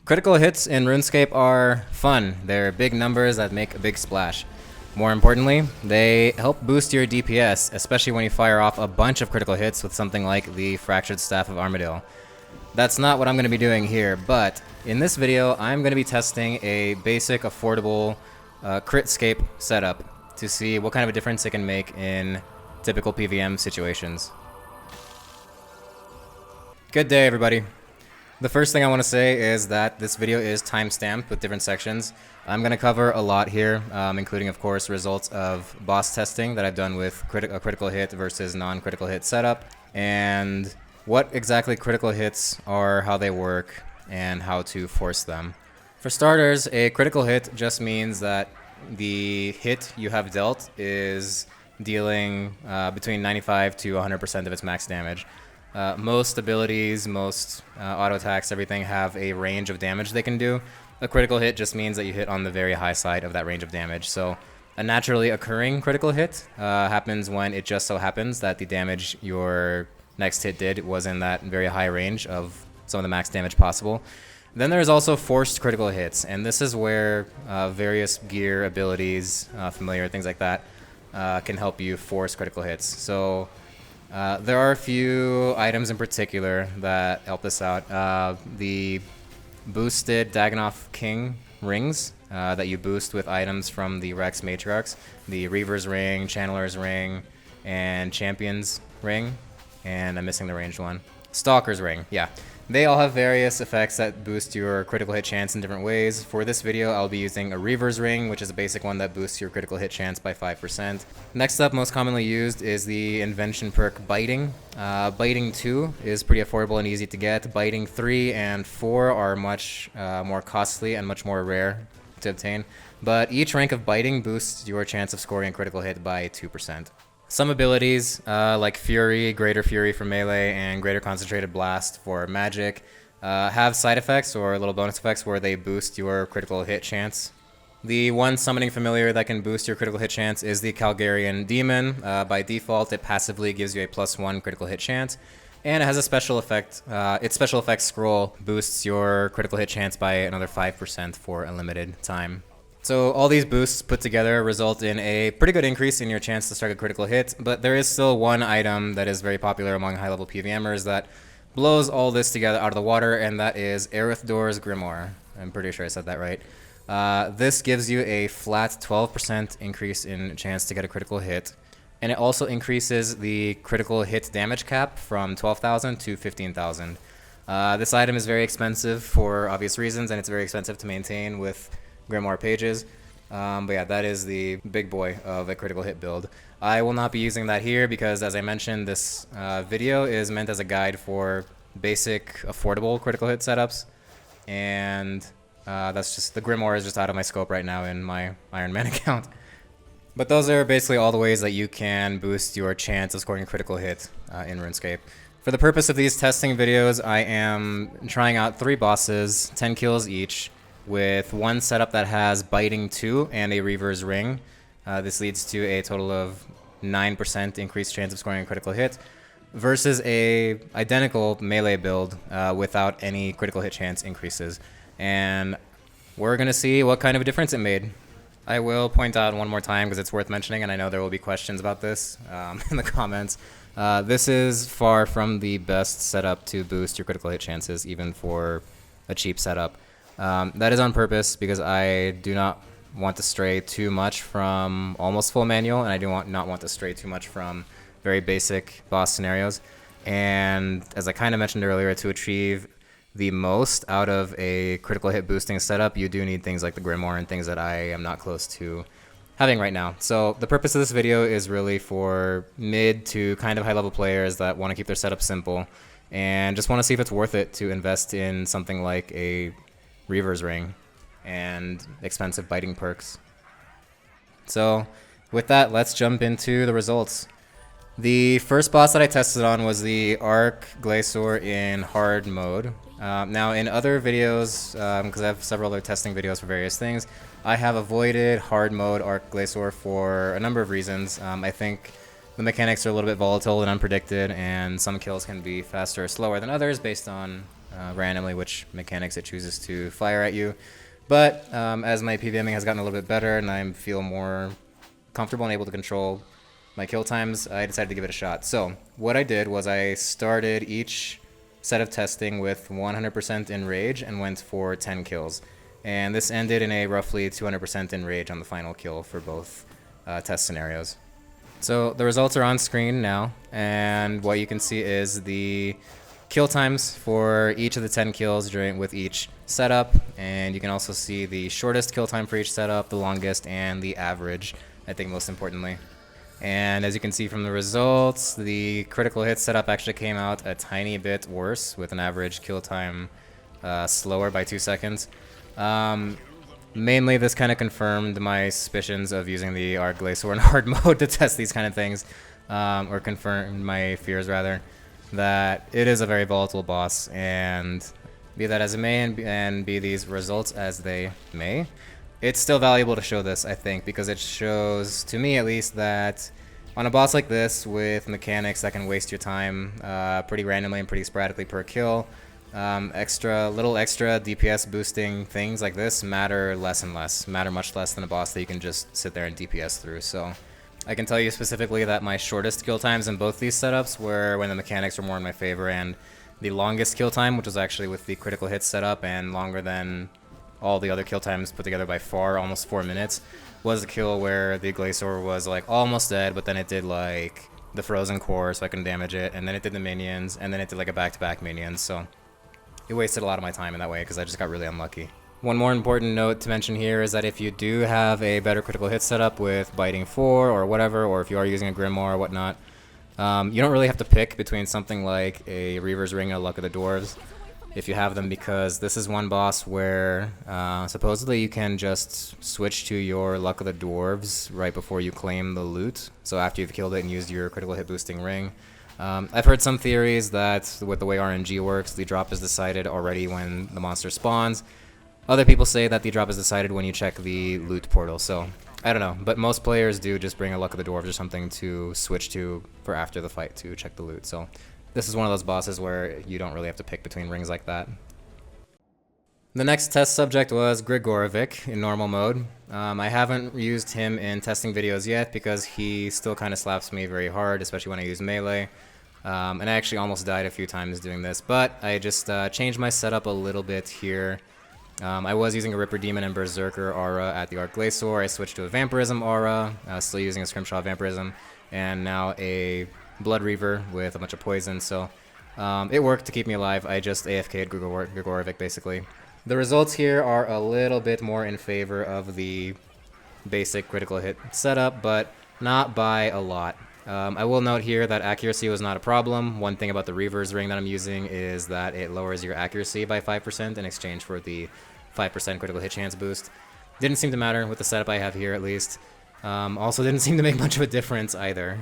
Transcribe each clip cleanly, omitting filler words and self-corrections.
Critical hits in RuneScape are fun. They're big numbers that make a big splash. More importantly, they help boost your DPS, especially when you fire off a bunch of critical hits with something like the Fractured Staff of Armadale. That's not what I'm going to be doing here, but in this video, I'm going to be testing a basic, affordable CritScape setup to see what kind of a difference it can make in typical PVM situations. Good day, everybody. The first thing I want to say is that this video is time-stamped with different sections. I'm going to cover a lot here, including, of course, results of boss testing that I've done with a critical hit versus non-critical hit setup, and what exactly critical hits are, how they work, and how to force them. For starters, a critical hit just means that the hit you have dealt is dealing between 95 to 100% of its max damage. Most abilities, most auto attacks, everything have a range of damage they can do. A critical hit just means that you hit on the very high side of that range of damage. So a naturally occurring critical hit happens when it just so happens that the damage your next hit did was in that very high range of some of the max damage possible. Then there's also forced critical hits, and this is where various gear, abilities, familiar, things like that can help you force critical hits. So there are a few items in particular that help this out. The boosted Dagonoth King rings that you boost with items from the Rex Matriarchs. The Reaver's ring, Channeler's ring, and Champion's ring. And I'm missing the ranged one. Stalker's ring, yeah. They all have various effects that boost your critical hit chance in different ways. For this video, I'll be using a Reaver's ring, which is a basic one that boosts your critical hit chance by 5%. Next up, most commonly used, is the invention perk Biting. Biting 2 is pretty affordable and easy to get. Biting 3 and 4 are much more costly and much more rare to obtain. But each rank of Biting boosts your chance of scoring a critical hit by 2%. Some abilities, like Fury, Greater Fury for melee, and Greater Concentrated Blast for magic, have side effects or little bonus effects where they boost your critical hit chance. The one summoning familiar that can boost your critical hit chance is the Calgarian Demon. By default, it passively gives you a +1 critical hit chance, and it has a special effect. Its special effects scroll boosts your critical hit chance by another 5% for a limited time. So all these boosts put together result in a pretty good increase in your chance to strike a critical hit, but there is still one item that is very popular among high-level PVMers that blows all this together out of the water, and that is Aerith's Grimoire. I'm pretty sure I said that right. This gives you a flat 12% increase in chance to get a critical hit, and it also increases the critical hit damage cap from 12,000 to 15,000. This item is very expensive for obvious reasons, and it's very expensive to maintain with Grimoire pages, but yeah, that is the big boy of a critical hit build. I will not be using that here because, as I mentioned, this video is meant as a guide for basic, affordable critical hit setups, and that's just, the Grimoire is just out of my scope right now in my Iron Man account. But those are basically all the ways that you can boost your chance of scoring a critical hit in RuneScape. For the purpose of these testing videos, I am trying out 3 bosses, 10 kills each, with one setup that has Biting 2 and a Reaver's ring. This leads to a total of 9% increased chance of scoring a critical hit, versus a identical melee build without any critical hit chance increases. And we're going to see what kind of a difference it made. I will point out one more time because it's worth mentioning, and I know there will be questions about this in the comments. This is far from the best setup to boost your critical hit chances, even for a cheap setup. That is on purpose because I do not want to stray too much from almost full manual, and I do not want to stray too much from very basic boss scenarios. And as I kind of mentioned earlier, to achieve the most out of a critical hit boosting setup, you do need things like the Grimoire and things that I am not close to having right now. So the purpose of this video is really for mid to kind of high level players that want to keep their setup simple and just want to see if it's worth it to invest in something like a Reaver's ring and expensive biting perks. So with that, let's jump into the results. The first boss that I tested on was the Arc Glacor in hard mode. Now in other videos, because I have several other testing videos for various things, I have avoided hard mode Arc Glacor for a number of reasons. I think the mechanics are a little bit volatile and unpredicted, and some kills can be faster or slower than others based on randomly which mechanics it chooses to fire at you. But as my PVMing has gotten a little bit better and I feel more comfortable and able to control my kill times, I decided to give it a shot. So what I did was I started each set of testing with 100% enrage and went for 10 kills. And this ended in a roughly 200% enrage on the final kill for both test scenarios. So the results are on screen now, and what you can see is the kill times for each of the 10 kills with each setup, and you can also see the shortest kill time for each setup, the longest, and the average, I think most importantly. And as you can see from the results, the critical hit setup actually came out a tiny bit worse, with an average kill time slower by 2 seconds. Mainly this kind of confirmed my suspicions of using the Glacor in hard mode to test these kind of things, or confirmed my fears rather, that it is a very volatile boss, and be that as it may and be these results as they may, it's still valuable to show this, I think, because it shows, to me at least, that on a boss like this with mechanics that can waste your time pretty randomly and pretty sporadically per kill, little extra DPS boosting things like this matter less and less, matter much less than a boss that you can just sit there and DPS through. So I can tell you specifically that my shortest kill times in both these setups were when the mechanics were more in my favor, and the longest kill time, which was actually with the critical hit setup and longer than all the other kill times put together by far, almost 4 minutes, was a kill where the Glacor was like almost dead, but then it did like the frozen core so I couldn't damage it, and then it did the minions, and then it did like a back-to-back minions, so it wasted a lot of my time in that way because I just got really unlucky. One more important note to mention here is that if you do have a better critical hit setup with Biting 4 or whatever, or if you are using a Grimoire or whatnot, you don't really have to pick between something like a Reaver's Ring and a Luck of the Dwarves if you have them, because this is one boss where supposedly you can just switch to your Luck of the Dwarves right before you claim the loot, so after you've killed it and used your critical hit boosting ring. I've heard some theories that with the way RNG works, the drop is decided already when the monster spawns. Other people say that the drop is decided when you check the loot portal, so I don't know. But most players do just bring a Luck of the Dwarves or something to switch to for after the fight to check the loot. So this is one of those bosses where you don't really have to pick between rings like that. The next test subject was Gregorovic in normal mode. I haven't used him in testing videos yet because he still kind of slaps me very hard, especially when I use melee. And I actually almost died a few times doing this, but I just changed my setup a little bit here. I was using a Ripper Demon and Berserker aura at the Glacor. I switched to a Vampirism aura, still using a Scrimshaw Vampirism, and now a Blood Reaver with a bunch of poison, so it worked to keep me alive. I just AFK'd Gregorovic basically. The results here are a little bit more in favor of the basic critical hit setup, but not by a lot. I will note here that accuracy was not a problem. One thing about the Reaver's Ring that I'm using is that it lowers your accuracy by 5% in exchange for the 5% critical hit chance boost. Didn't seem to matter with the setup I have here, at least. Also didn't seem to make much of a difference either.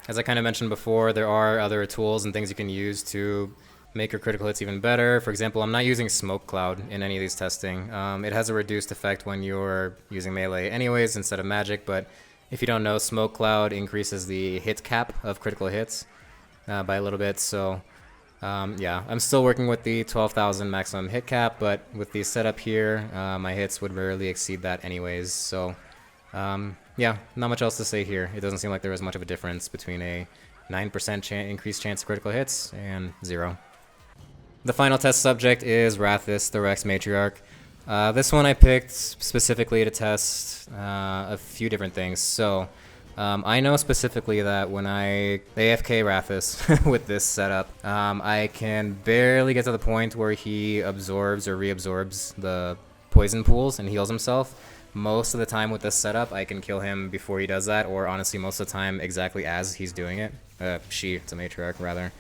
As I kind of mentioned before, there are other tools and things you can use to make your critical hits even better. For example, I'm not using Smoke Cloud in any of these testing. It has a reduced effect when you're using melee anyways instead of magic, but if you don't know, Smoke Cloud increases the hit cap of critical hits by a little bit, so yeah, I'm still working with the 12,000 maximum hit cap, but with the setup here, my hits would rarely exceed that anyways, so yeah, not much else to say here. It doesn't seem like there was much of a difference between a 9% increased chance of critical hits and 0. The final test subject is Rathis, the Rex Matriarch. This one I picked specifically to test a few different things. So I know specifically that when I AFK Rathis with this setup, I can barely get to the point where he absorbs or reabsorbs the poison pools and heals himself. Most of the time with this setup, I can kill him before he does that, or honestly most of the time exactly as he's doing it. It's a Matriarch rather.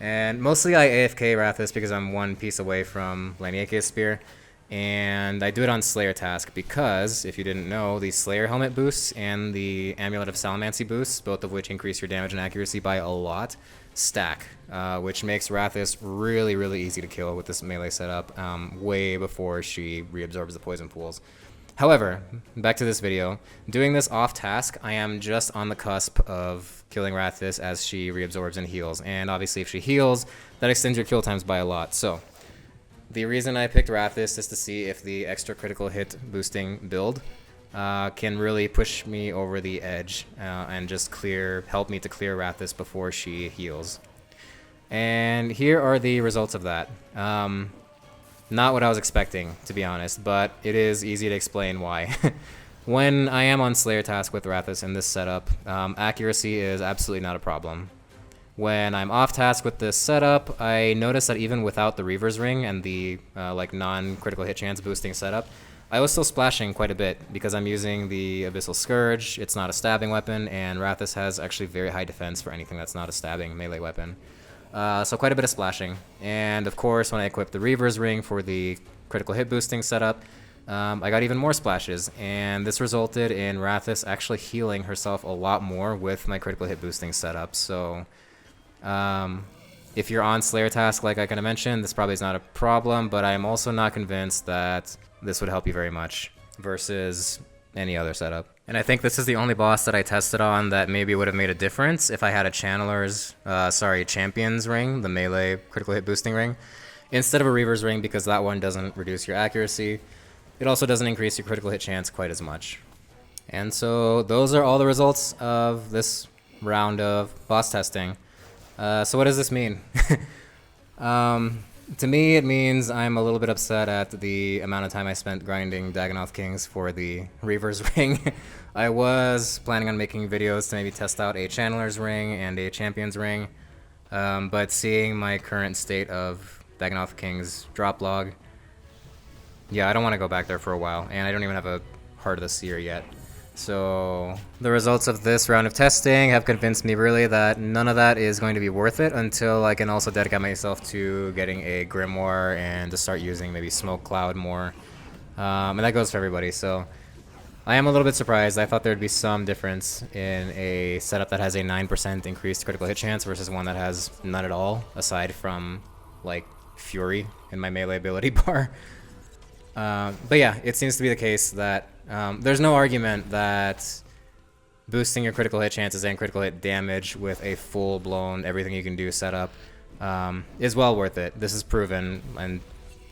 And mostly I AFK Rathis because I'm one piece away from Laniake's Spear. And I do it on Slayer task because, if you didn't know, the Slayer helmet boosts and the Amulet of Salamancy boosts, both of which increase your damage and accuracy by a lot, stack, which makes Rathis really, really easy to kill with this melee setup, way before she reabsorbs the poison pools. However, back to this video, doing this off task, I am just on the cusp of killing Rathis as she reabsorbs and heals, and obviously if she heals, that extends your kill times by a lot, so The reason I picked Rathis is to see if the extra critical hit boosting build can really push me over the edge and just help me to clear Rathis before she heals. And here are the results of that. Not what I was expecting, to be honest, but it is easy to explain why. When I am on Slayer task with Rathis in this setup, accuracy is absolutely not a problem. When I'm off task with this setup, I notice that even without the Reaver's Ring and the like non-critical hit chance boosting setup, I was still splashing quite a bit because I'm using the Abyssal Scourge. It's not a stabbing weapon, and Rathis has actually very high defense for anything that's not a stabbing melee weapon. So quite a bit of splashing. And of course, when I equipped the Reaver's Ring for the critical hit boosting setup, I got even more splashes, and this resulted in Rathis actually healing herself a lot more with my critical hit boosting setup. So if you're on Slayer task, like I kind of mentioned, this probably is not a problem, but I'm also not convinced that this would help you very much versus any other setup. And I think this is the only boss that I tested on that maybe would have made a difference if I had a Champion's Ring, the melee critical hit boosting ring, instead of a Reaver's Ring, because that one doesn't reduce your accuracy. It also doesn't increase your critical hit chance quite as much. And so those are all the results of this round of boss testing. So what does this mean? To me, it means I'm a little bit upset at the amount of time I spent grinding Dagannoth Kings for the Reaver's Ring. I was planning on making videos to maybe test out a Channeler's Ring and a Champion's Ring, but seeing my current state of Dagannoth King's drop log, yeah, I don't want to go back there for a while, and I don't even have a Heart of the Seer yet. So the results of this round of testing have convinced me really that none of that is going to be worth it until I can also dedicate myself to getting a Grimoire and to start using maybe Smoke Cloud more. And that goes for everybody. So I am a little bit surprised. I thought there'd be some difference in a setup that has a 9% increased critical hit chance versus one that has none at all, aside from like Fury in my melee ability bar. But yeah, it seems to be the case that there's no argument that boosting your critical hit chances and critical hit damage with a full-blown everything you can do setup is well worth it. This is proven and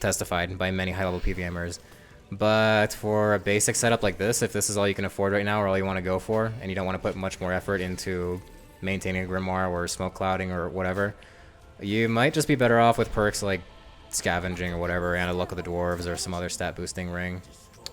testified by many high-level PVMers. But for a basic setup like this, if this is all you can afford right now or all you want to go for, and you don't want to put much more effort into maintaining a Grimoire or smoke clouding or whatever, you might just be better off with perks like Scavenging or whatever, and a Luck of the Dwarves or some other stat boosting ring.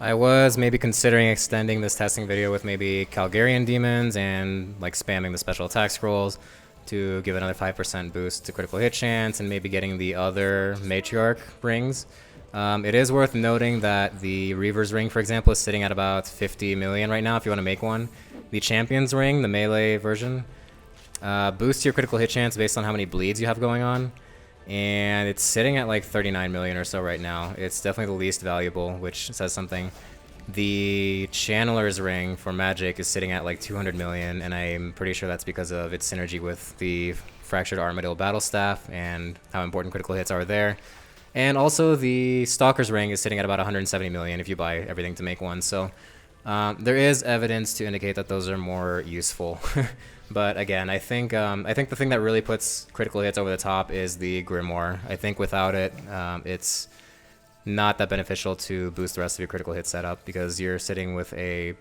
I was maybe considering extending this testing video with maybe Calgarian Demons and like spamming the special attack scrolls to give another 5% boost to critical hit chance, and maybe getting the other Matriarch rings. It is worth noting that the Reaver's Ring, for example, is sitting at about 50 million right now if you want to make one. The Champion's Ring, the melee version, boosts your critical hit chance based on how many bleeds you have going on. And it's sitting at like 39 million or so right now. It's definitely the least valuable, which says something. The Channeler's Ring for Magic is sitting at like 200 million, and I'm pretty sure that's because of its synergy with the Fractured Armadillo Battle Staff and how important critical hits are there. And also the Stalker's Ring is sitting at about 170 million if you buy everything to make one. So there is evidence to indicate that those are more useful. But again, I think the thing that really puts critical hits over the top is the Grimoire. I think without it, it's not that beneficial to boost the rest of your critical hit setup because you're sitting with a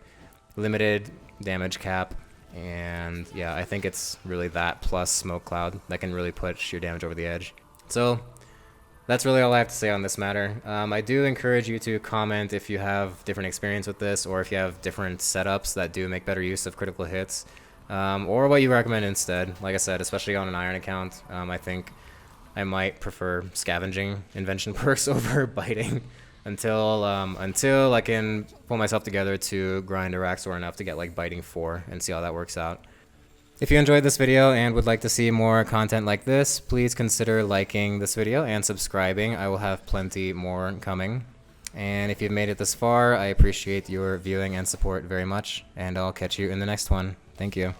limited damage cap. And yeah, I think it's really that plus Smoke Cloud that can really push your damage over the edge. So that's really all I have to say on this matter. I do encourage you to comment if you have different experience with this, or if you have different setups that do make better use of critical hits. Or what you recommend instead. Like I said, especially on an Iron account, I think I might prefer Scavenging Invention perks over Biting until I can pull myself together to grind Araxor enough to get like Biting 4 and see how that works out. If you enjoyed this video and would like to see more content like this, please consider liking this video and subscribing. I will have plenty more coming. And if you've made it this far, I appreciate your viewing and support very much, and I'll catch you in the next one. Thank you.